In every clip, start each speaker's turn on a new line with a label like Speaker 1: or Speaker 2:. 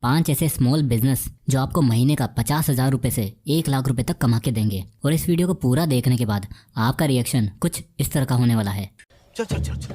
Speaker 1: 5 ऐसे small business जो आपको महीने का 50,000 रुपए से 1 लाख रुपए तक कमा के देंगे। और इस वीडियो को पूरा देखने के बाद आपका रिएक्शन कुछ इस तरह का होने वाला है।
Speaker 2: चल चल चल चल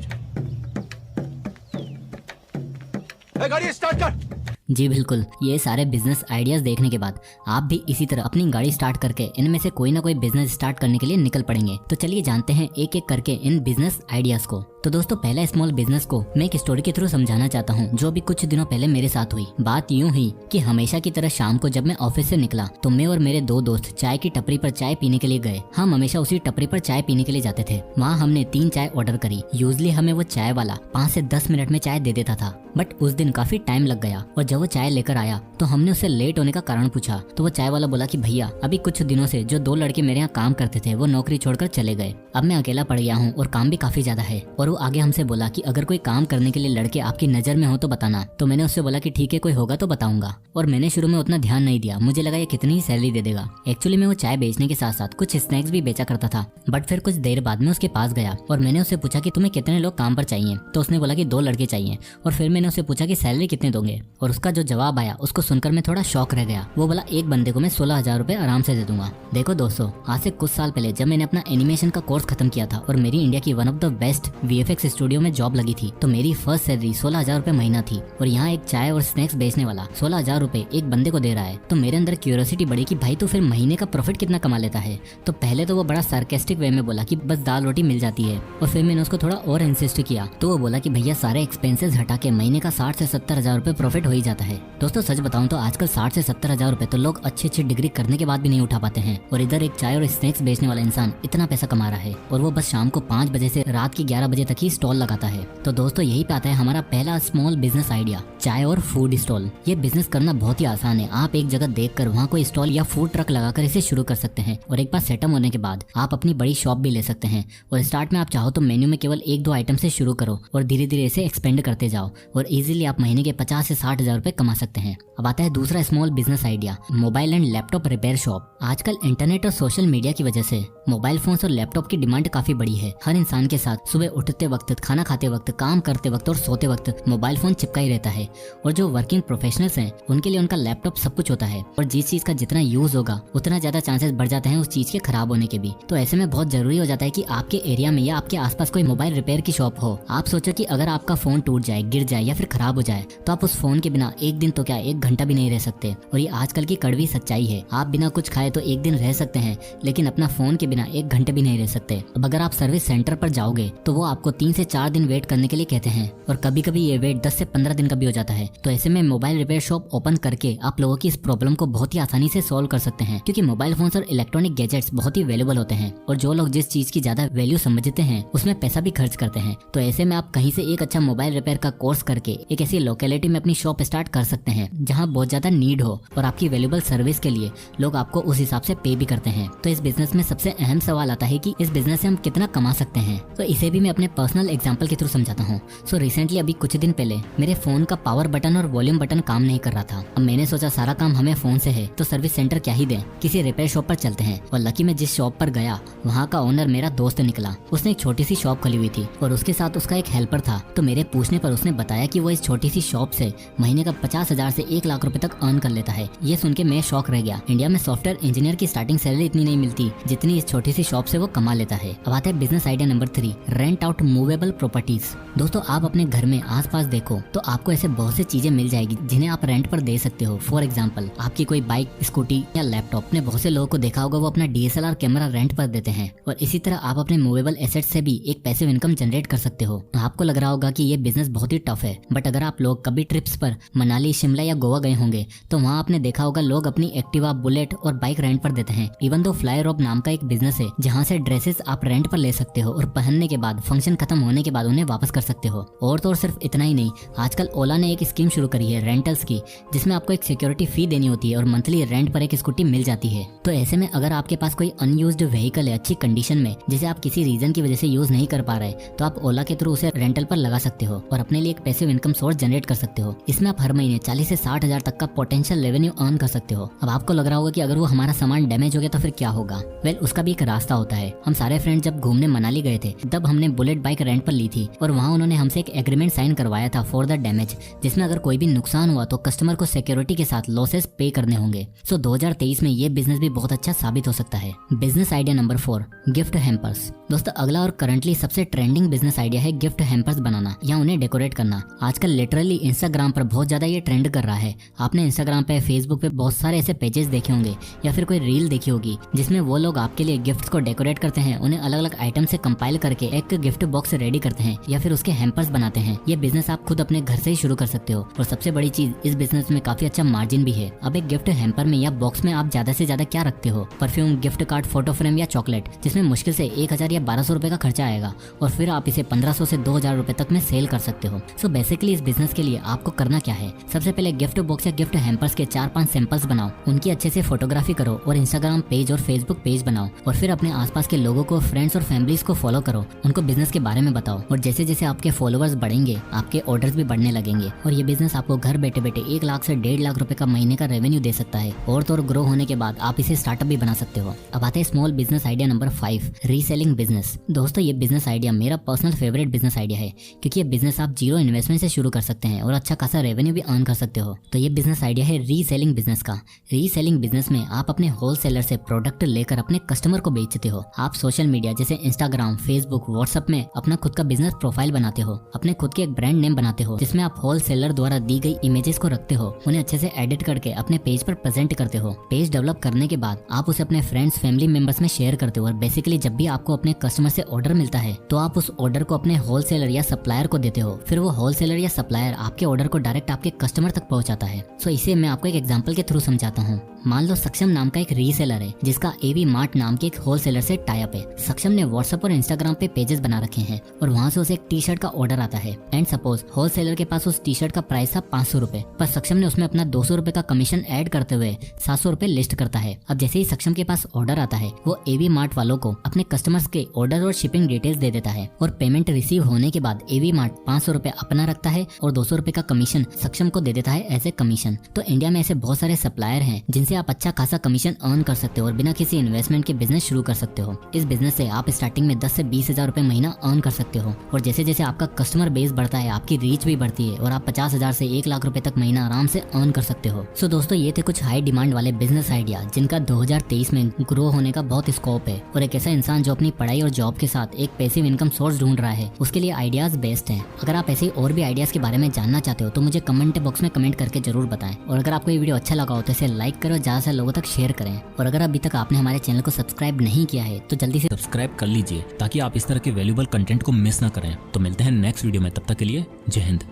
Speaker 2: गाड़ी स्टार्ट कर।
Speaker 1: जी बिल्कुल, ये सारे बिजनेस आइडियाज देखने के बाद आप भी इसी तरह अपनी गाड़ी स्टार्ट करके इनमें से कोई ना कोई बिजनेस स्टार्ट करने के लिए निकल पड़ेंगे। तो चलिए जानते हैं एक एक करके इन बिजनेस आइडियाज को। तो दोस्तों, पहला स्मॉल बिजनेस को मैं एक स्टोरी के थ्रू समझाना चाहता हूँ जो अभी कुछ दिनों पहले मेरे साथ हुई। बात यूं हुई कि हमेशा की तरह शाम को जब मैं ऑफिस से निकला तो मैं और मेरे 2 दोस्त चाय की टपरी पर चाय पीने के लिए गए। हम हमेशा उसी टपरी पर चाय पीने के लिए जाते थे। वहाँ हमने 3 चाय ऑर्डर करी। यूजली हमें वो चाय वाला 5 से 10 मिनट में चाय दे देता था, बट उस दिन काफी टाइम लग गया और जब वो चाय लेकर आया तो हमने उससे लेट होने का कारण पूछा तो वो चाय वाला बोला कि भैया अभी कुछ दिनों से जो 2 लड़के मेरे यहाँ काम करते थे वो नौकरी छोड़कर चले गए। अब मैं अकेला पड़ गया हूँ और काम भी काफी ज्यादा है। और वो आगे हमसे बोला कि अगर कोई काम करने के लिए लड़के आपकी नजर में हो तो बताना। तो मैंने उससे बोला कि ठीक है, कोई होगा तो बताऊंगा। और मैंने शुरू में उतना ध्यान नहीं दिया, मुझे लगा ये कितनी ही सैलरी दे देगा। एक्चुअली मैं वो चाय बेचने के साथ साथ कुछ स्नैक्स भी बेचा करता था। बट फिर कुछ देर बाद में उसके पास गया और मैंने उससे पूछा कि तुम्हें कितने लोग काम पर चाहिए। तो उसने बोला कि 2 लड़के चाहिए। और फिर मैंने उससे पूछा कि सैलरी कितने दोगे। और उसका जो जवाब आया उसको सुनकर मैं थोड़ा शॉक रह गया। वो बोला एक बंदे को मैं 16,000 रुपए आराम से दे दूंगा। देखो दोस्तों, आज से कुछ साल पहले जब मैंने अपना एनिमेशन का कोर्स खत्म किया था और मेरी इंडिया की one of the best VFX studio में जॉब लगी थी, तो मेरी फर्स्ट सैलरी 16,000 रुपए महीना थी। और यहाँ एक चाय और स्नैक्स बेचने वाला 16,000 रुपए एक बंदे को दे रहा है। तो मेरे अंदर क्यूरियोसिटी बढ़ी कि भाई तो फिर महीने का प्रॉफिट कितना कमा लेता है। तो पहले तो वो बड़ा सार्केस्टिक वे में बोला कि बस दाल रोटी मिल जाती है। और फिर मैंने उसको थोड़ा और इंसिस्ट किया तो वो बोला कि भैया सारे एक्सपेंसेस हटा के महीने का 60 से 70,000 रुपए प्रॉफिट हो ही जाता है। दोस्तों सच बताऊं तो आजकल 60 से 70,000 रुपए तो लोग अच्छी डिग्री करने के बाद भी नहीं उठा पाते हैं। और इधर एक चाय और स्नैक्स बेचने वाला इंसान इतना पैसा कमा रहा है और वो बस शाम को 5 बजे से रात के 11 बजे तक ही स्टॉल लगाता है। तो दोस्तों यही पे आता है हमारा पहला स्मॉल बिजनेस आइडिया, चाय और फूड स्टॉल। ये बिजनेस करना बहुत ही आसान है। आप एक जगह देखकर वहाँ कोई स्टॉल या फूड ट्रक लगाकर इसे शुरू कर सकते हैं। और एक बार सेटअप होने के बाद आप अपनी बड़ी शॉप भी ले सकते हैं। और स्टार्ट में आप चाहो तो मेन्यू में केवल 1-2 आइटम से शुरू करो और धीरे धीरे इसे एक्सपेंड करते जाओ और इजीली आप महीने के 50 से 60,000 रुपए कमा सकते हैं। अब आता है दूसरा small business idea, mobile and laptop repair shop. आजकल इंटरनेट और सोशल मीडिया की वजह से मोबाइल फोन्स और लैपटॉप की डिमांड काफी बड़ी है। हर इंसान के साथ सुबह उठते वक्त, खाना खाते वक्त, काम करते वक्त और सोते वक्त मोबाइल फोन चिपका ही रहता है। और जो वर्किंग प्रोफेशनल्स हैं उनके लिए उनका लैपटॉप सब कुछ होता है। और जिस चीज का जितना यूज होगा उतना ज्यादा चांसेस बढ़ जाते हैं उस चीज के खराब होने के भी। तो ऐसे में बहुत जरूरी हो जाता है कि आपके एरिया में या आपके आसपास कोई मोबाइल रिपेयर की शॉप हो। आप सोचो कि अगर आपका फोन टूट जाए, गिर जाए या फिर खराब हो जाए तो आप उस फोन के बिना एक दिन तो क्या 1 घंटा भी नहीं रह सकते। और ये आजकल की कड़वी सच्चाई है। आप बिना कुछ खाए तो 1 दिन रह सकते हैं, लेकिन अपना फोन के बिना 1 घंटे भी नहीं रह सकते। अब अगर आप सर्विस सेंटर पर जाओगे तो वो आपको 3 से 4 दिन वेट करने के लिए कहते हैं और कभी कभी ये वेट 10 से 15 दिन का भी हो जाता है। तो ऐसे में मोबाइल रिपेयर शॉप ओपन करके आप लोगों की इस प्रॉब्लम को बहुत ही आसानी से सॉल्व कर सकते हैं, क्योंकि मोबाइल फोन्स और इलेक्ट्रॉनिक गैजेट्स बहुत ही वैल्यूएबल होते हैं और जो लोग जिस चीज की ज्यादा वैल्यू समझते हैं उसमें पैसा भी खर्च करते हैं। तो ऐसे में आप कहीं से एक अच्छा मोबाइल रिपेयर का कोर्स करके एक ऐसी लोकेलिटी में अपनी शॉप स्टार्ट कर सकते हैं जहाँ बहुत ज्यादा नीड हो और आपकी वैल्यूएबल सर्विस के लिए लोग आपको उस हिसाब से पे भी करते हैं। तो इस बिजनेस में सबसे अहम सवाल आता है कि इस बिजनेस से हम कितना कमा सकते हैं। तो इसे भी मैं अपने पर्सनल एग्जांपल के थ्रू समझाता हूँ। सो रिसेंटली अभी कुछ दिन पहले मेरे फोन का पावर बटन और वॉल्यूम बटन काम नहीं कर रहा था। अब मैंने सोचा सारा काम हमें फोन से है तो सर्विस सेंटर क्या ही दें, किसी रिपेयर शॉप पर चलते हैं। और लकी मैं जिस शॉप पर गया वहाँ का ओनर मेरा दोस्त निकला। उसने एक छोटी सी शॉप खोली हुई थी और उसके साथ उसका एक हेल्पर था। तो मेरे पूछने पर उसने बताया कि वो इस छोटी सी शॉप से महीने का 50,000 से 1 लाख रुपए तक अर्न कर लेता है। ये सुन के मैं शॉक रह गया। इंडिया में सॉफ्टवेयर इंजीनियर की स्टार्टिंग सैलरी इतनी नहीं मिलती जितनी इस छोटी सी शॉप से वो कमा लेता है। अब आता है business idea number 3, rent out movable properties. दोस्तों आप अपने घर में आसपास देखो तो आपको ऐसे बहुत सी चीजें मिल जाएगी जिन्हें आप रेंट पर दे सकते हो। फॉर एग्जाम्पल आपकी कोई बाइक, स्कूटी या लैपटॉप। ने बहुत से लोगों को देखा होगा वो अपना DSLR कैमरा रेंट पर देते हैं। और इसी तरह आप अपने मूवेबल एसेट से भी एक पैसिव इनकम जनरेट कर सकते हो। आपको लग रहा होगा कि ये बिजनेस बहुत ही टफ है, बट अगर आप लोग कभी ट्रिप्स पर मनाली, शिमला या गोवा गए होंगे तो वहाँ आपने देखा होगा लोग अपनी एक्टिवा, बुलेट और बाइक रेंट पर देते हैं। इवन दो फ्लाई रॉब नाम का एक बिजनेस है जहाँ से ड्रेसेस आप रेंट पर ले सकते हो और पहनने के बाद फंक्शन खत्म होने के बाद उन्हें वापस कर सकते हो। और तो और सिर्फ इतना ही नहीं, आजकल ओला ने एक स्कीम शुरू करी है रेंटल्स की, जिसमें आपको एक सिक्योरिटी फी देनी होती है और मंथली रेंट पर एक स्कूटी मिल जाती है। तो ऐसे में अगर आपके पास कोई अनयूज्ड व्हीकल है अच्छी कंडीशन में जिसे आप किसी रीजन की वजह से यूज नहीं कर पा रहे, तो आप ओला के थ्रू उसे रेंटल पर लगा सकते हो और अपने लिए एक पैसिव इनकम सोर्स जनरेट कर सकते हो। इसमें आप हर महीने 40 से 60,000 तक का पोटेंशियल रेवेन्यू अर्न कर सकते हो। अब आपको लग रहा होगा कि अगर वो हमारा सामान डैमेज हो गया तो फिर क्या होगा। वेल उसका भी एक रास्ता होता है। हम सारे फ्रेंड जब घूमने मनाली गए थे तब हमने बुलेट बाइक रेंट पर ली थी और वहाँ उन्होंने हमसे एक एग्रीमेंट साइन करवाया था फॉर द डैमेज, जिसमें अगर कोई भी नुकसान हुआ तो कस्टमर को सिक्योरिटी के साथ लॉसेस पे करने होंगे। सो 2023 में ये बिजनेस भी बहुत अच्छा साबित हो सकता है। Business idea number 4, gift hampers. दोस्तों अगला और करंटली सबसे ट्रेंडिंग बिजनेस आइडिया है गिफ्ट हैम्पर्स बनाना या उन्हें डेकोरेट करना। आजकल लिटरली इंस्टाग्राम पर बहुत ज्यादा ये ट्रेंड कर रहा है। आपने इंस्टाग्राम पे, फेसबुक पे बहुत सारे ऐसे पेजेस देखे होंगे या फिर कोई रील देखी होगी जिसमें वो लोग आपके लिए गिफ्ट्स को डेकोरेट करते हैं, उन्हें अलग अलग आइटम से कंपाइल करके एक गिफ्ट बॉक्स रेडी करते हैं या फिर उसके हैम्पर्स बनाते हैं। ये बिजनेस आप खुद अपने घर से ही शुरू कर सकते हो और सबसे बड़ी चीज, इस बिजनेस में काफी अच्छा मार्जिन भी है। अब एक गिफ्ट हैम्पर में या बॉक्स में आप ज्यादा से ज्यादा क्या रखते हो? Perfume, gift card, photo frame या चॉकलेट, जिसमें मुश्किल से 1000 या 1200 रुपए का खर्चा आएगा और फिर आप इसे 1500 से 2000 रुपए तक में सेल कर सकते हो। सो बेसिकली इस बिजनेस के लिए आपको करना क्या है? सबसे पहले गिफ्ट बॉक्स या गिफ्ट हैम्पर्स के 4-5 सैंपल्स बनाओ, उनकी अच्छे से फोटोग्राफी करो और इंस्टाग्राम पेज और फेसबुक पेज बनाओ और फिर अपने आसपास के लोगों को, फ्रेंड्स और फैमिलीज को फॉलो करो, उनको बिजनेस के बारे में बताओ और जैसे जैसे आपके फॉलोअर्स बढ़ेंगे आपके ऑर्डर्स भी बढ़ने लगेंगे और ये बिजनेस आपको घर बैठे बैठे 1 लाख से 1.5 लाख रुपए का महीने का रेवेन्यू दे सकता है। और तो और ग्रो होने के बाद आप इसे स्टार्टअप भी बना सकते हो। अब आते हैं small business idea number 5, reselling business. दोस्तों ये बिजनेस आइडिया मेरा पर्सनल फेवरेट बिजनेस आइडिया है क्योंकि ये बिजनेस आप जीरो इन्वेस्टमेंट से शुरू कर सकते हैं और अच्छा खासा रेवेन्यू भी अर्न कर सकते हो। तो ये बिजनेस आइडिया है रीसेलिंग बिजनेस का। रीसेलिंग बिजनेस में आप अपने होलसेलर से प्रोडक्ट लेकर अपने कस्टमर को बेचते हो। आप सोशल मीडिया जैसे इंस्टाग्राम, फेसबुक, व्हाट्सएप में अपना खुद का बिजनेस प्रोफाइल बनाते हो, अपने खुद के एक ब्रांड नेम बनाते हो जिसमें आप होलसेलर द्वारा दी गई इमेजेस को रखते हो, उन्हें अच्छे से एडिट करके अपने पेज पर प्रेजेंट करते हो। पेज डेवलप करने के बाद आप उसे अपने फ्रेंड्स, फैमिली मेंबर्स में शेयर करते हो और बेसिकली जब भी आपको अपने कस्टमर से ऑर्डर मिलता है तो आप उस ऑर्डर को अपने होलसेलर या सप्लायर को देते हो। फिर वो होलसेलर या सप्लायर आपके ऑर्डर को डायरेक्ट आपके कस्टमर तक पहुंचाता है। सो इसे मैं आपको एक एग्जांपल के थ्रू समझाता हूँ। मान लो सक्षम नाम का एक रीसेलर है जिसका एवी मार्ट नाम के एक होलसेलर से टाई अप है। सक्षम ने व्हाट्सएप और इंस्टाग्राम पे पेजेस बना रखे हैं और वहाँ से उसे एक टी शर्ट का ऑर्डर आता है एंड सपोज होलसेलर के पास उस टी शर्ट का प्राइस था 500 रुपए, पर सक्षम ने उसमें अपना 200 रुपए का कमीशन ऐड करते हुए 700 रुपए लिस्ट करता है। अब जैसे ही सक्षम के पास ऑर्डर आता है वो एवी मार्ट वालों को अपने कस्टमर्स के ऑर्डर और शिपिंग डिटेल्स दे देता है और पेमेंट रिसीव होने के बाद एवी मार्ट 500 रुपए अपना रखता है और 200 रुपए का कमीशन सक्षम को दे देता है एज ए कमीशन। तो इंडिया में ऐसे बहुत सारे सप्लायर हैं जिनसे आप अच्छा खासा कमीशन अर्न कर सकते हो और बिना किसी इन्वेस्टमेंट के बिजनेस शुरू कर सकते हो। इस बिजनेस से आप स्टार्टिंग में 10 से 20 हजार रुपए महीना अर्न कर सकते हो और जैसे जैसे आपका कस्टमर बेस बढ़ता है आपकी रीच भी बढ़ती है और आप 50,000 से 1 लाख रुपए तक महीना आराम से अर्न कर सकते हो। सो दोस्तों ये थे कुछ हाई डिमांड वाले बिजनेस आइडिया जिनका 2023 में ग्रो होने का बहुत स्कोप है और एक ऐसा इंसान जो अपनी पढ़ाई और जॉब के साथ एक पैसिव इनकम सोर्स ढूंढ रहा है उसके लिए आइडियाज बेस्ट हैं। अगर आप ऐसे और भी आइडियाज के बारे में जानना चाहते हो तो मुझे कमेंट बॉक्स में कमेंट करके जरूर बताएं और अगर आपको ये वीडियो अच्छा लगा हो तो इसे लाइक करो, ज्यादा से लोगों तक शेयर करें और अगर अभी तक आपने हमारे चैनल को सब्सक्राइब नहीं किया है तो जल्दी से
Speaker 3: सब्सक्राइब कर लीजिए ताकि आप इस तरह के वैल्यूएबल कंटेंट को मिस ना करें। तो मिलते हैं नेक्स्ट वीडियो में, तब तक के लिए जय हिंद।